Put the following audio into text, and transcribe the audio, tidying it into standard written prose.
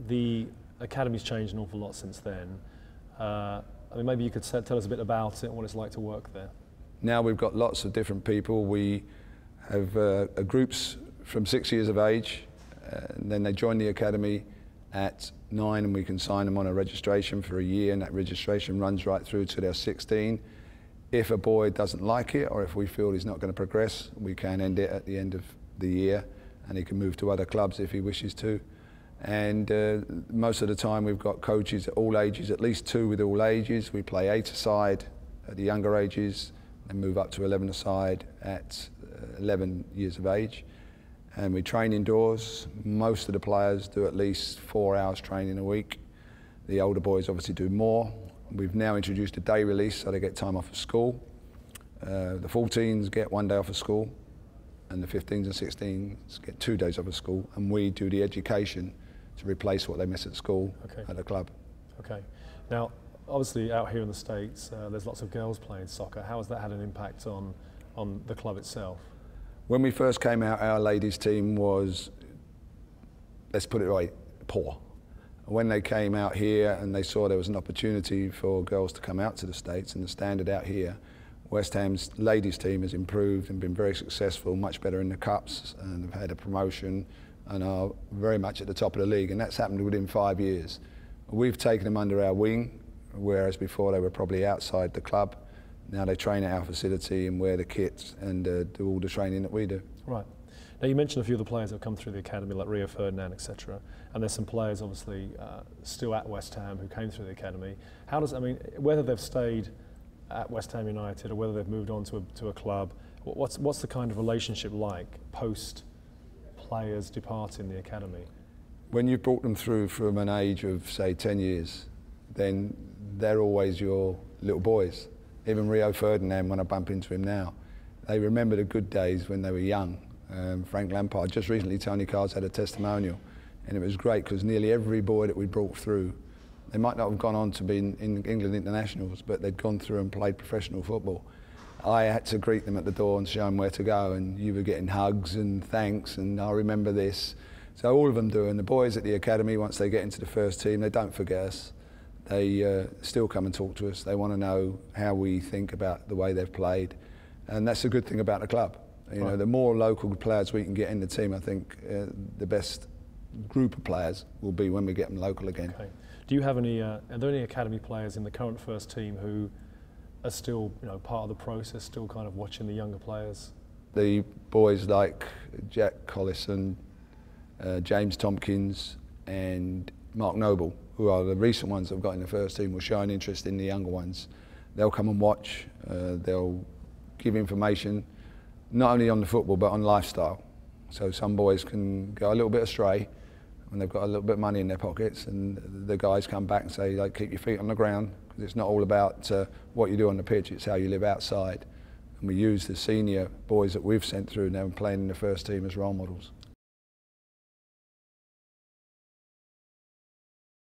the academy's changed an awful lot since then. I mean, maybe you could tell us a bit about it and what it's like to work there. Now we've got lots of different people. We have groups from 6 years of age, and then they join the academy at 9, and we can sign them on a registration for a year, and that registration runs right through to their 16. If a boy doesn't like it, or if we feel he's not going to progress, we can end it at the end of the year, and he can move to other clubs if he wishes to. And most of the time we've got coaches at all ages, at least 2 with all ages. We play 8-a-side at the younger ages and move up to 11-a-side at 11 years of age. And we train indoors. Most of the players do at least 4 hours training a week. The older boys obviously do more. We've now introduced a day release, so they get time off of school. The 14s get 1 day off of school, and the 15s and 16s get 2 days off of school, and we do the education to replace what they miss at school at the club. Okay. Now, obviously out here in the States, there's lots of girls playing soccer. How has that had an impact on the club itself? When we first came out, our ladies team was, let's put it right, poor. When they came out here and they saw there was an opportunity for girls to come out to the States and the standard out here, West Ham's ladies team has improved and been very successful, much better in the cups, and have had a promotion and are very much at the top of the league, and that's happened within 5 years. We've taken them under our wing, whereas before they were probably outside the club. Now they train at our facility and wear the kits and do all the training that we do. Right. Now you mentioned a few of the players that have come through the academy, like Rio Ferdinand, etc. And there's some players obviously still at West Ham who came through the academy. How does, I mean, whether they've stayed at West Ham United or whether they've moved on to a club, what's the kind of relationship like post players departing the academy? When you've brought them through from an age of, say, 10 years, then they're always your little boys. Even Rio Ferdinand, when I bump into him now, they remember the good days when they were young. Frank Lampard, just recently Tony Carr's had a testimonial, and it was great because nearly every boy that we brought through, they might not have gone on to be in England internationals, but they'd gone through and played professional football. I had to greet them at the door and show them where to go, and you were getting hugs and thanks, and I remember this. So all of them do, and the boys at the academy, once they get into the first team, they don't forget us. They still come and talk to us. They want to know how we think about the way they've played, and that's a good thing about the club. You know, the more local players we can get in the team, I think the best group of players will be when we get them local again. Okay. Do you have any? Are there any academy players in the current first team who are still, you know, part of the process, still kind of watching the younger players? The boys like Jack Collison, James Tompkins, and Mark Noble, who are the recent ones that have got in the first team, will show an interest in the younger ones. They'll come and watch. They'll give information, not only on the football but on lifestyle. So some boys can go a little bit astray when they've got a little bit of money in their pockets, and the guys come back and say, like, keep your feet on the ground, because it's not all about what you do on the pitch, it's how you live outside. And we use the senior boys that we've sent through now playing in the first team as role models.